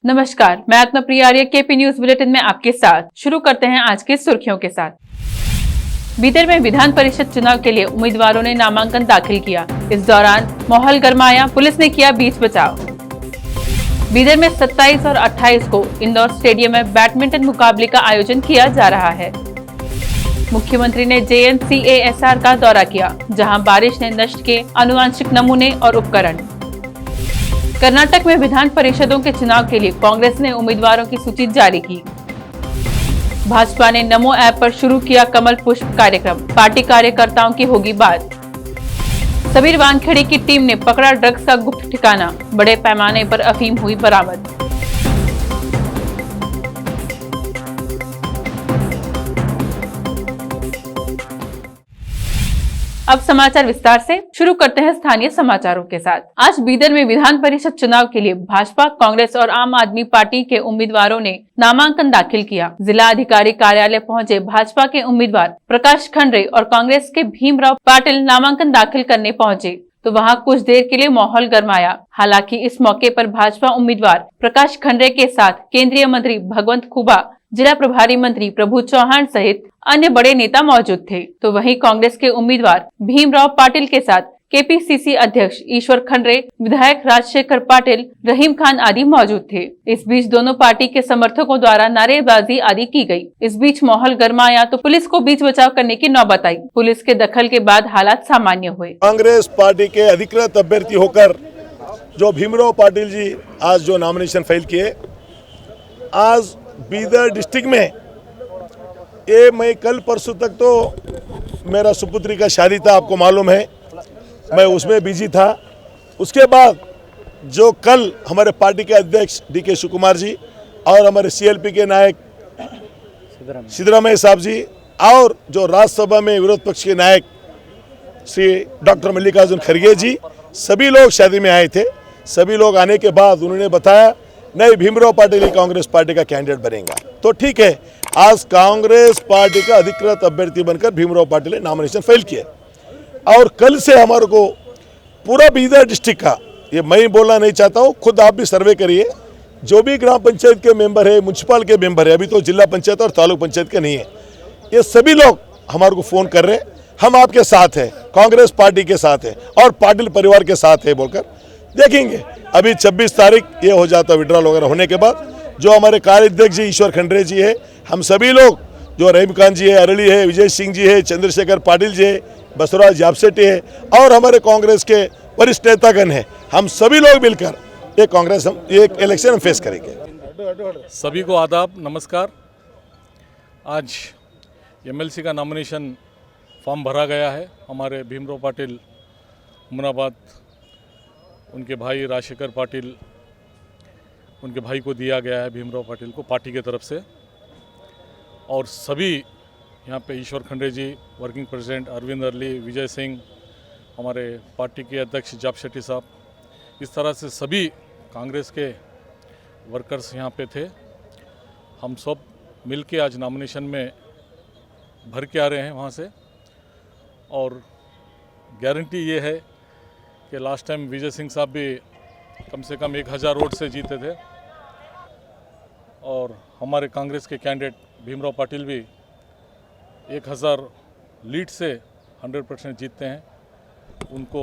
नमस्कार, मैं आत्मप्रिया आर्य KP news bulletin में आपके साथ। शुरू करते हैं आज की सुर्खियों के साथ। बीदर में विधान परिषद चुनाव के लिए उम्मीदवारों ने नामांकन दाखिल किया। इस दौरान माहौल गरमाया, पुलिस ने किया बीच बचाव। बीदर में 27 और 28 को इंदौर स्टेडियम में बैडमिंटन मुकाबले का आयोजन किया जा रहा है। मुख्यमंत्री ने JNCASR का दौरा किया, जहां बारिश ने नष्ट किए आनुवांशिक नमूने और उपकरण। कर्नाटक में विधान परिषदों के चुनाव के लिए कांग्रेस ने उम्मीदवारों की सूची जारी की। भाजपा ने नमो ऐप पर शुरू किया कमल पुष्प कार्यक्रम, पार्टी कार्यकर्ताओं की होगी बात। सबीर वानखेड़े की टीम ने पकड़ा ड्रग्स का गुप्त ठिकाना, बड़े पैमाने पर अफीम हुई बरामद। अब समाचार विस्तार से शुरू करते हैं स्थानीय समाचारों के साथ। आज बीदर में विधान परिषद चुनाव के लिए भाजपा, कांग्रेस और आम आदमी पार्टी के उम्मीदवारों ने नामांकन दाखिल किया। जिला अधिकारी कार्यालय पहुंचे भाजपा के उम्मीदवार प्रकाश खंडरे और कांग्रेस के भीमराव पाटिल नामांकन दाखिल करने पहुंचे तो वहां कुछ देर के लिए माहौल गरमाया। हालांकि इस मौके पर भाजपा उम्मीदवार प्रकाश खंडरे के साथ केंद्रीय मंत्री भगवंत खुबा, जिला प्रभारी मंत्री प्रभु चौहान सहित अन्य बड़े नेता मौजूद थे। तो वहीं कांग्रेस के उम्मीदवार भीमराव पाटिल के साथ KPCC अध्यक्ष ईश्वर खंडरे, विधायक राजशेखर पाटिल, रहीम खान आदि मौजूद थे। इस बीच दोनों पार्टी के समर्थकों द्वारा नारेबाजी आदि की गई। इस बीच माहौल गरमाया तो पुलिस को बीच बचाव करने की नौबत आई। पुलिस के दखल के बाद हालात सामान्य हुए। कांग्रेस पार्टी के अधिकृत अभ्यर्थी होकर जो भीमराव पाटिल जी आज जो नॉमिनेशन फाइल किए, आज बीदर डिस्ट्रिक्ट में ये मैं कल परसों तक तो मेरा सुपुत्री का शादी था, आपको मालूम है, मैं उसमें बिजी था। उसके बाद जो कल हमारे पार्टी के अध्यक्ष DK शिव कुमार जी और हमारे CLP के नायक सिद्धरामैया साहब जी और जो राज्यसभा में विरोध पक्ष के नायक श्री डॉक्टर मल्लिकार्जुन खड़गे जी, सभी लोग शादी में आए थे। सभी लोग आने के बाद उन्होंने बताया नहीं, भीमराव पाटिल कांग्रेस पार्टी का कैंडिडेट बनेगा। तो ठीक है, आज कांग्रेस पार्टी का अधिकृत अभ्यर्थी बनकर भीमराव पाटिल ने नॉमिनेशन फाइल किया और कल से हमारे को पूरा बीदर डिस्ट्रिक्ट का, ये मैं बोलना नहीं चाहता हूँ, खुद आप भी सर्वे करिए, जो भी ग्राम पंचायत के मेंबर है, म्यूनसिपल के मेंबर है, अभी तो जिला पंचायत और तालुक पंचायत के नहीं है, ये सभी लोग हमारे को फोन कर रहे हैं, हम आपके साथ हैं, कांग्रेस पार्टी के साथ है और पाटिल परिवार के साथ है बोलकर देखेंगे। अभी 26 तारीख ये हो जाता विड्रॉल वगैरह होने के बाद, जो हमारे कार्याध्यक्ष जी ईश्वर खंडरे जी है, हम सभी लोग, जो रहीम खान जी है, अरली है, विजय सिंह जी है, चंद्रशेखर पाटिल जी है, बसवराज जापसेटी है और हमारे कांग्रेस के वरिष्ठ नेतागण हैं, हम सभी लोग मिलकर ये कांग्रेस हम ये इलेक्शन हम फेस करेंगे। सभी को आदाब, नमस्कार। आज MLC का नॉमिनेशन फॉर्म भरा गया है। हमारे भीमराव पाटिल मुनाबाद, उनके भाई राजशेखर पाटिल, उनके भाई को दिया गया है भीमराव पाटिल को पार्टी की तरफ से। और सभी यहाँ पे ईश्वर खंडरे जी, working president Arvind early, Vijay Singh, हमारे पार्टी के अध्यक्ष जापसेटी साहब, इस तरह से सभी कांग्रेस के वर्कर्स यहाँ पे थे। हम सब मिल के आज नॉमिनेशन में भर के आ रहे हैं वहाँ से। और गारंटी ये है कि लास्ट टाइम विजय सिंह साहब भी कम से कम 1000 वोट से जीते थे और हमारे कांग्रेस के कैंडिडेट भीमराव पाटिल भी 1000 लीड से 100% जीतते हैं। उनको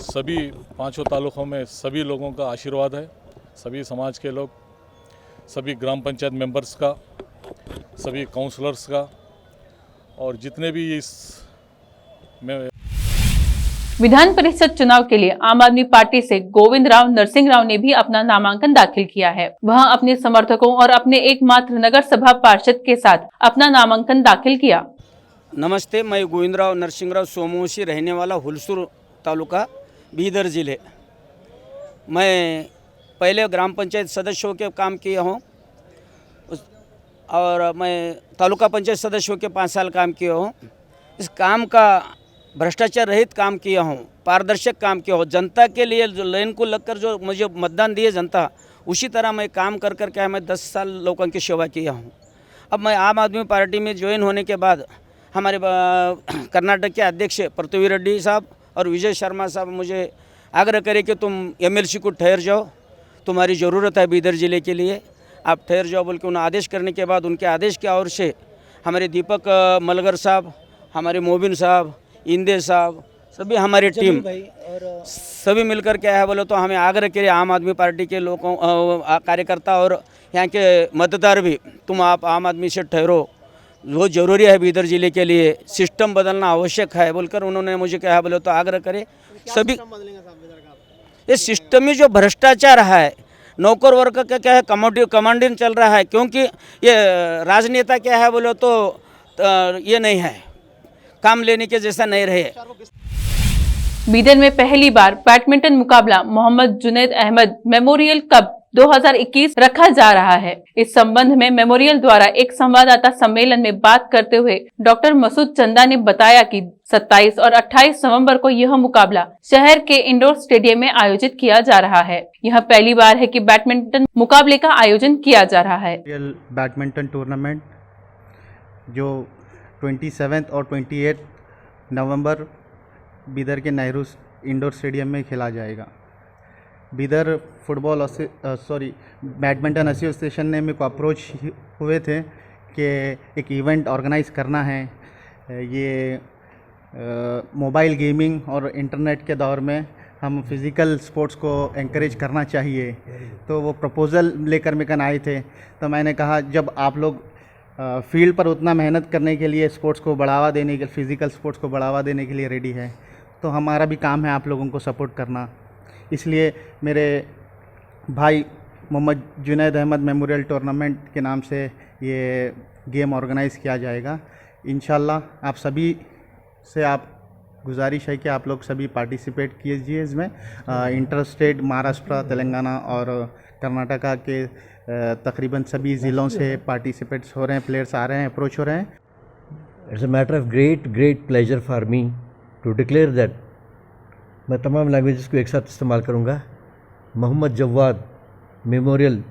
सभी 5 तालुकों में सभी लोगों का आशीर्वाद है, सभी समाज के लोग, सभी ग्राम पंचायत मेंबर्स का, सभी काउंसलर्स का और जितने भी इस में। विधान परिषद चुनाव के लिए आम आदमी पार्टी से गोविंद राव नरसिंह राव ने भी अपना नामांकन दाखिल किया है। वह अपने समर्थकों और अपने एकमात्र नगर सभा पार्षद के साथ अपना नामांकन दाखिल किया। नमस्ते, मैं गोविंद राव नरसिंह राव सोमवंशी, रहने वाला हुलसूर तालुका, बीदर जिले। मैं पहले ग्राम पंचायत सदस्यों के काम किया हूँ और मैं तालुका पंचायत सदस्यों के 5 साल काम किया हूँ। इस काम का भ्रष्टाचार रहित काम किया हूँ, पारदर्शक काम किया हूँ। जनता के लिए जो लाइन को लगकर जो मुझे मतदान दिए जनता, उसी तरह मैं काम कर कर के मैं 10 साल लोगों की सेवा किया हूँ। अब मैं आम आदमी पार्टी में ज्वाइन होने के बाद हमारे कर्नाटक के अध्यक्ष पृथ्वी रेड्डी साहब और विजय शर्मा साहब मुझे आग्रह करे कि तुम MLC को ठहर जाओ। तुम्हारी ज़रूरत है बीदर ज़िले के लिए, आप ठहर जाओ बोल के उन्हें आदेश करने के बाद उनके आदेश की ओर से हमारे दीपक मलगर साहब, हमारे मोबिन साहब, इंदे साहब, सभी हमारी टीम सभी मिलकर क्या है बोले तो हमें आग्रह किए आम आदमी पार्टी के लोगों कार्यकर्ता और यहाँ के मतदार भी, तुम आप आम आदमी से ठहरो, बहुत ज़रूरी है बीदर ज़िले के लिए, सिस्टम बदलना आवश्यक है बोलकर उन्होंने मुझे क्या बोले तो आग्रह करे सभी। ये सिस्टम में जो भ्रष्टाचार है, नौकर वर्ग का क्या है, कमांडिंग चल रहा है, क्योंकि ये राजनेता क्या है बोले तो ये नहीं है, काम लेने के जैसा नहीं रहे। बीदर में पहली बार बैडमिंटन मुकाबला मोहम्मद जुनैद अहमद मेमोरियल कप 2021 रखा जा रहा है। इस संबंध में मेमोरियल द्वारा एक संवाददाता सम्मेलन में बात करते हुए डॉक्टर मसूद चंदा ने बताया कि 27 और 28 नवंबर को यह मुकाबला शहर के इंडोर स्टेडियम में आयोजित किया जा रहा है। यह पहली बार है कि बैडमिंटन मुकाबले का आयोजन किया जा रहा है। बैडमिंटन टूर्नामेंट जो 27 और 28 नवंबर बीदर के नेहरू इंडोर स्टेडियम में खेला जाएगा। बीदर बैडमिंटन एसोसिएशन ने मेरे को अप्रोच हुए थे कि एक इवेंट ऑर्गेनाइज़ करना है। ये मोबाइल गेमिंग और इंटरनेट के दौर में हम फिज़िकल स्पोर्ट्स को एनकरेज करना चाहिए, तो वो प्रपोज़ल लेकर मेरे आए थे। तो मैंने कहा जब आप लोग फील्ड पर उतना मेहनत करने के लिए, स्पोर्ट्स को बढ़ावा देने के, फिज़िकल स्पोर्ट्स को बढ़ावा देने के लिए रेडी है, तो हमारा भी काम है आप लोगों को सपोर्ट करना। इसलिए मेरे भाई मोहम्मद जुनैद अहमद मेमोरियल टूर्नामेंट के नाम से ये गेम ऑर्गेनाइज़ किया जाएगा। इंशाल्लाह आप सभी से आप गुजारिश है कि आप लोग सभी पार्टिसिपेट कीजिए इसमें। इंटर स्टेट महाराष्ट्र, तेलंगाना और कर्नाटका के तकरीबन सभी ज़िलों से पार्टिसिपेट्स हो रहे हैं, प्लेयर्स आ रहे हैं, अप्रोच हो रहे हैं। It's a matter of great pleasure for me to declare that मैं तमाम लैंग्वेजेस को एक साथ इस्तेमाल करूँगा। Mohammad Jawad memorial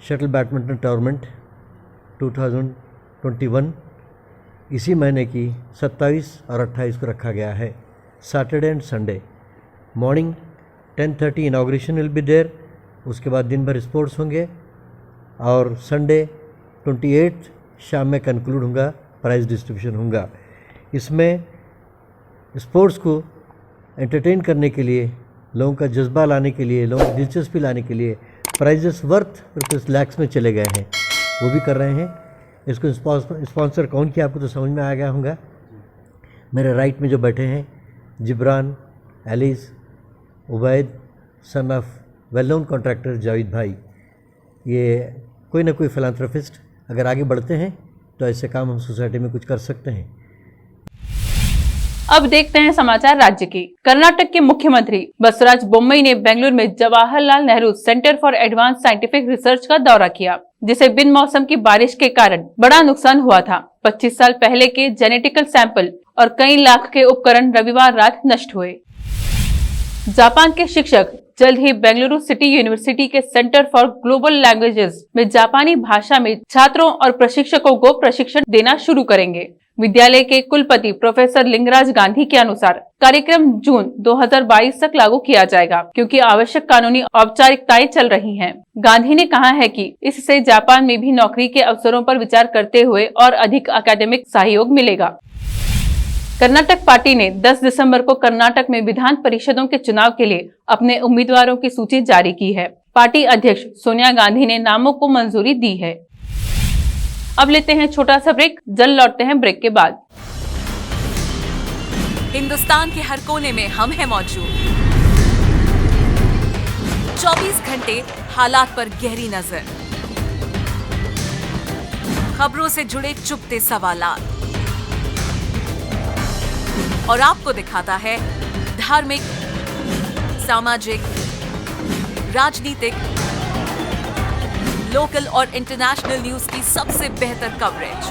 shuttle badminton tournament 2021 इसी महीने की 27 और 28 को रखा गया है, Saturday and Sunday. Morning 10:30 inauguration will be there, उसके बाद दिन भर स्पोर्ट्स होंगे और संडे 28 शाम में कंक्लूड होगा, प्राइज़ डिस्ट्रीब्यूशन होगा। इसमें स्पोर्ट्स को एंटरटेन करने के लिए, लोगों का जज्बा लाने के लिए, लोगों की दिलचस्पी लाने के लिए प्राइजेस वर्थ रुपीज़ लाख्स में चले गए हैं, वो भी कर रहे हैं। इसको स्पॉन्सर कौन किया आपको तो समझ में आ गया होगा। मेरे राइट में जो बैठे हैं Jibran Ellis Ubaid son of well known contractor Javed भाई, ये कोई ना कोई फिलांथ्रोपिस्ट। अगर आगे बढ़ते हैं तो ऐसे काम हम सोसाइटी में कुछ कर सकते हैं। अब देखते हैं समाचार राज्य की। कर्नाटक के मुख्यमंत्री बसवराज बोम्मई ने बेंगलुरु में Jawaharlal Nehru centre for advance scientific research का दौरा किया, जिसे बिन मौसम की बारिश के कारण बड़ा नुकसान हुआ था। 25 साल पहले के जेनेटिकल सैंपल और कई लाख के उपकरण रविवार रात नष्ट हुए। जापान के शिक्षक जल्द ही बेंगलुरु सिटी यूनिवर्सिटी के सेंटर फॉर ग्लोबल लैंग्वेजेस में जापानी भाषा में छात्रों और प्रशिक्षकों को प्रशिक्षण देना शुरू करेंगे। विद्यालय के कुलपति प्रोफेसर लिंगराज गांधी के अनुसार कार्यक्रम जून 2022 तक लागू किया जाएगा, क्योंकि आवश्यक कानूनी औपचारिकताएं चल रही हैं। गांधी ने कहा है कि इससे जापान में भी नौकरी के अवसरों पर विचार करते हुए और अधिक एकेडमिक सहयोग मिलेगा। कर्नाटक पार्टी ने 10 दिसंबर को कर्नाटक में विधान परिषदों के चुनाव के लिए अपने उम्मीदवारों की सूची जारी की है। पार्टी अध्यक्ष सोनिया गांधी ने नामों को मंजूरी दी है। अब लेते हैं छोटा सा ब्रेक, जल्द लौटते हैं ब्रेक के बाद। हिंदुस्तान के हर कोने में हम हैं मौजूद। 24 घंटे हालात पर गहरी नजर, खबरों से जुड़े चुपते सवालात, और आपको दिखाता है धार्मिक, सामाजिक, राजनीतिक, लोकल और इंटरनेशनल न्यूज की सबसे बेहतर कवरेज,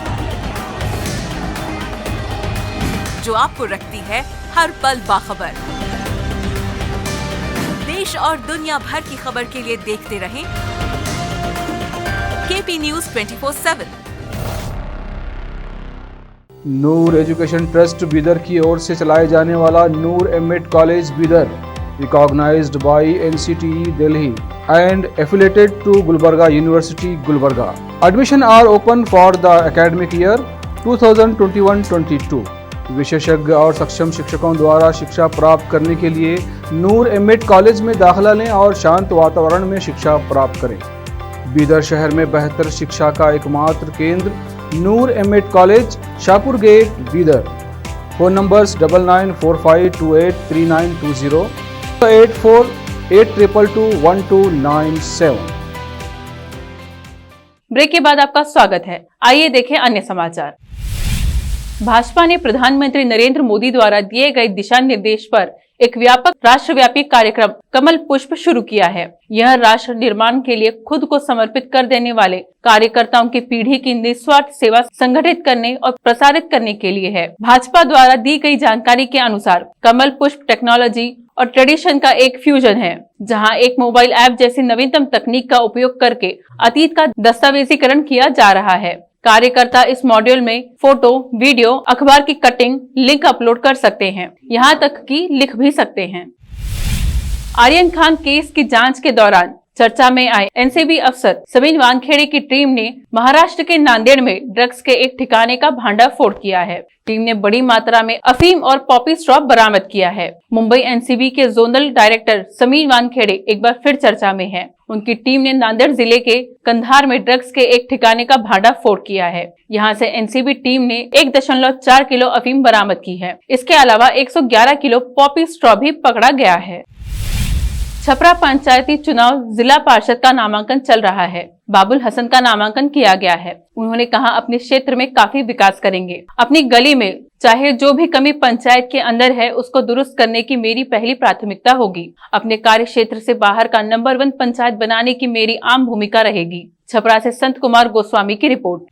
जो आपको रखती है हर पल बाखबर। देश और दुनिया भर की खबर के लिए देखते रहें KP News 24/7। Noor education trust Bidar की ओर से चलाए जाने वाला Noor MEd college Bidar, recognized by NCTE Delhi and affiliated to Gulbarga University, Gulbarga. Admission are open for the academic year 2021-22. विशेषज्ञ और सक्षम शिक्षकों द्वारा शिक्षा प्राप्त करने के लिए नूर एमएड कॉलेज में दाखिला लें और शांत वातावरण में शिक्षा प्राप्त करें। बीदर शहर में बेहतर शिक्षा का एकमात्र केंद्र Noor MEd college, Shahpur gate, Bidar. Phone numbers 9945283920, 8482221297। Break के बाद आपका स्वागत है। आइए देखें अन्य समाचार। भाजपा ने प्रधानमंत्री नरेंद्र मोदी द्वारा दिए गए दिशा निर्देश पर एक व्यापक राष्ट्रव्यापी कार्यक्रम कमल पुष्प शुरू किया है। यह राष्ट्र निर्माण के लिए खुद को समर्पित कर देने वाले कार्यकर्ताओं की पीढ़ी की निस्वार्थ सेवा संगठित करने और प्रसारित करने के लिए है। भाजपा द्वारा दी गई जानकारी के अनुसार कमल पुष्प टेक्नोलॉजी और ट्रेडिशन का एक फ्यूजन है, जहां एक मोबाइल ऐप जैसी नवीनतम तकनीक का उपयोग करके अतीत का दस्तावेजीकरण किया जा रहा है। कार्यकर्ता इस मॉड्यूल में फोटो, वीडियो, अखबार की कटिंग, लिंक अपलोड कर सकते हैं, यहां तक कि लिख भी सकते हैं। आर्यन खान केस की जांच के दौरान चर्चा में आए एनसीबी अफसर समीन वानखेड़े की टीम ने महाराष्ट्र के नांदेड़ में ड्रग्स के एक ठिकाने का भांडाफोड़ किया है। टीम ने बड़ी मात्रा में अफीम और पॉपी स्ट्रॉप बरामद किया है। मुंबई एनसीबी के जोनल डायरेक्टर समीन वानखेड़े एक बार फिर चर्चा में है। उनकी टीम ने नांदेड़ जिले के कंधार में ड्रग्स के एक ठिकाने का भांडाफोड़ किया है। यहां से एनसीबी टीम ने 1.4 किलो अफीम बरामद की है। इसके अलावा 111 किलो पॉपी स्ट्रॉप भी पकड़ा गया है। छपरा पंचायती चुनाव जिला पार्षद का नामांकन चल रहा है। बाबुल हसन का नामांकन किया गया है। उन्होंने कहा अपने क्षेत्र में काफी विकास करेंगे। अपनी गली में चाहे जो भी कमी पंचायत के अंदर है उसको दुरुस्त करने की मेरी पहली प्राथमिकता होगी। अपने कार्य क्षेत्र से बाहर का नंबर 1 पंचायत बनाने की मेरी आम भूमिका रहेगी। छपरा से संत कुमार गोस्वामी की रिपोर्ट।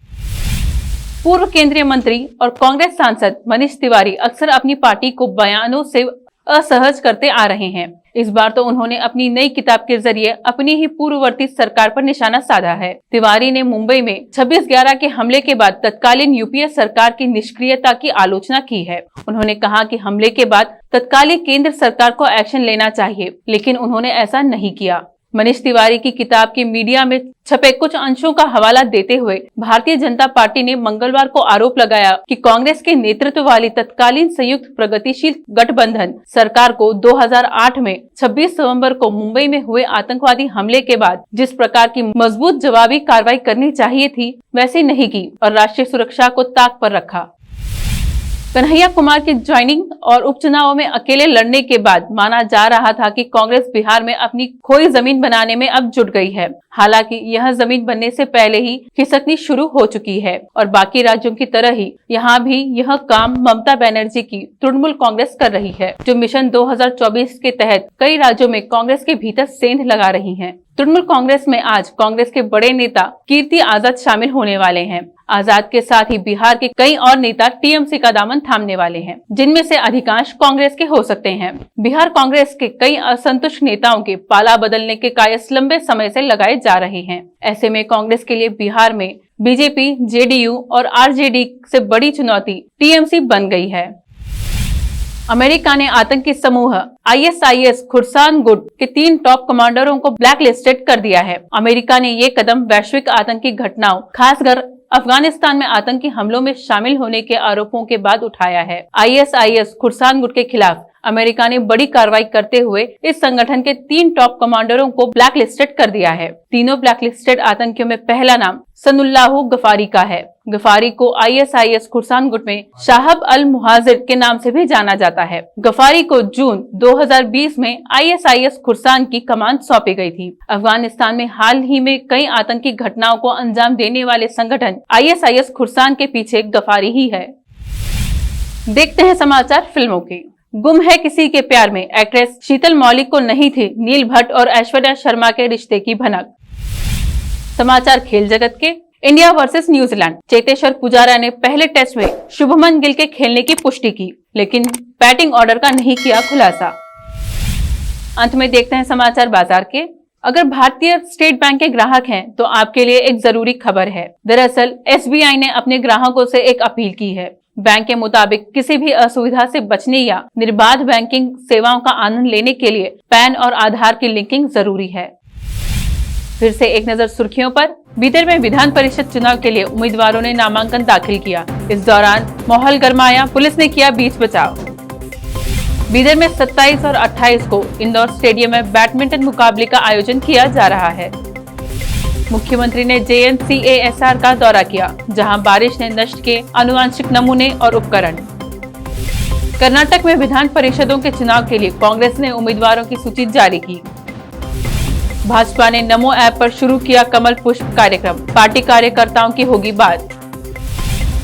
पूर्व केंद्रीय मंत्री और कांग्रेस सांसद मनीष तिवारी अक्सर अपनी पार्टी को बयानों से असहज करते आ रहे हैं। इस बार तो उन्होंने अपनी नई किताब के जरिए अपनी ही पूर्ववर्ती सरकार पर निशाना साधा है। तिवारी ने मुंबई में 26/11 के हमले के बाद तत्कालीन यूपीए सरकार की निष्क्रियता की आलोचना की है। उन्होंने कहा कि हमले के बाद तत्कालीन केंद्र सरकार को एक्शन लेना चाहिए, लेकिन उन्होंने ऐसा नहीं किया। मनीष तिवारी की किताब के मीडिया में छपे कुछ अंशों का हवाला देते हुए भारतीय जनता पार्टी ने मंगलवार को आरोप लगाया कि कांग्रेस के नेतृत्व वाली तत्कालीन संयुक्त प्रगतिशील गठबंधन सरकार को 2008 में 26 नवंबर को मुंबई में हुए आतंकवादी हमले के बाद जिस प्रकार की मजबूत जवाबी कार्रवाई करनी चाहिए थी वैसे नहीं की और राष्ट्रीय सुरक्षा को ताक पर रखा। कन्हैया कुमार की ज्वाइनिंग और उपचुनाव में अकेले लड़ने के बाद माना जा रहा था कि कांग्रेस बिहार में अपनी खोई जमीन बनाने में अब जुट गई है। हालांकि यह जमीन बनने से पहले ही खिसकनी शुरू हो चुकी है और बाकी राज्यों की तरह ही यहाँ भी यह काम ममता बनर्जी की तृणमूल कांग्रेस कर रही है, जो मिशन 2024 के तहत कई राज्यों में कांग्रेस के भीतर सेंध लगा रही है। तृणमूल कांग्रेस में आज कांग्रेस के बड़े नेता कीर्ति आजाद शामिल होने वाले हैं। आजाद के साथ ही बिहार के कई और नेता टीएमसी का दामन थामने वाले हैं, जिनमें से अधिकांश कांग्रेस के हो सकते हैं। बिहार कांग्रेस के कई असंतुष्ट नेताओं के पाला बदलने के कायस लंबे समय से लगाए जा रहे हैं। ऐसे में कांग्रेस के लिए बिहार में बीजेपी, जेडीयू और आरजेडी से बड़ी चुनौती टीएमसी बन गई है। अमेरिका ने आतंकी समूह आईएसआईएस खुर्सान गुट के 3 टॉप कमांडरों को ब्लैक लिस्टेड कर दिया है। अमेरिका ने ये कदम वैश्विक आतंकी घटनाओं, खासकर अफगानिस्तान में आतंकी हमलों में शामिल होने के आरोपों के बाद उठाया है। आईएसआईएस खुर्सान गुट के खिलाफ अमेरिका ने बड़ी कार्रवाई करते हुए इस संगठन के 3 टॉप कमांडरों को ब्लैक लिस्टेड कर दिया है। तीनों ब्लैक लिस्टेड आतंकियों में पहला नाम सनुल्लाह गफारी का है। गफारी को आईएसआईएस खुर्सान गुट में शाहब अल मुहाजिर के नाम से भी जाना जाता है। गफारी को जून 2020 में आईएसआईएस खुर्सान की कमान सौंपी गई थी। अफगानिस्तान में हाल ही में कई आतंकी घटनाओं को अंजाम देने वाले संगठन आईएसआईएस खुर्सान के पीछे गफारी ही है। देखते हैं समाचार फिल्मों के। गुम है किसी के प्यार में एक्ट्रेस शीतल मौलिक को नहीं थी नील भट्ट और ऐश्वर्या शर्मा के रिश्ते की भनक। समाचार खेल जगत के। India versus New Zealand. Cheteshwar Pujara ने पहले टेस्ट में शुभमन गिल के खेलने की पुष्टि की, लेकिन बैटिंग ऑर्डर का नहीं किया खुलासा। अंत में देखते हैं समाचार बाजार के। अगर भारतीय स्टेट बैंक के ग्राहक हैं तो आपके लिए एक जरूरी खबर है। दरअसल एसबीआई ने अपने ग्राहकों से एक अपील की है। बैंक के मुताबिक किसी भी असुविधा से बचने या निर्बाध बैंकिंग सेवाओं का आनंद लेने के लिए पैन और आधार की लिंकिंग जरूरी है। फिर से एक नजर सुर्खियों पर। बीदर में विधान परिषद चुनाव के लिए उम्मीदवारों ने नामांकन दाखिल किया। इस दौरान माहौल गरमाया, पुलिस ने किया बीच बचाव। बीदर में 27 और 28 को इंदौर स्टेडियम में बैडमिंटन मुकाबले का आयोजन किया जा रहा है। मुख्यमंत्री ने JNCASR का दौरा किया, जहां बारिश ने नष्ट किए आनुवांशिक नमूने और उपकरण। कर्नाटक में विधान परिषदों के चुनाव के लिए कांग्रेस ने उम्मीदवारों की सूची जारी की। भाजपा ने नमो ऐप पर शुरू किया कमल पुष्प कार्यक्रम, पार्टी कार्यकर्ताओं की होगी बात।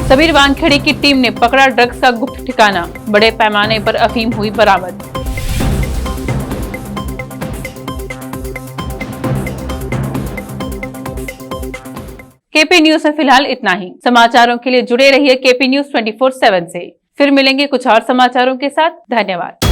सबीर वानखेड़े की टीम ने पकड़ा ड्रग्स का गुप्त ठिकाना, बड़े पैमाने पर अफीम हुई बरामद। KP न्यूज में फिलहाल इतना ही। समाचारों के लिए जुड़े रहिए KP News 24/7 से। फिर मिलेंगे कुछ और समाचारों के साथ। धन्यवाद।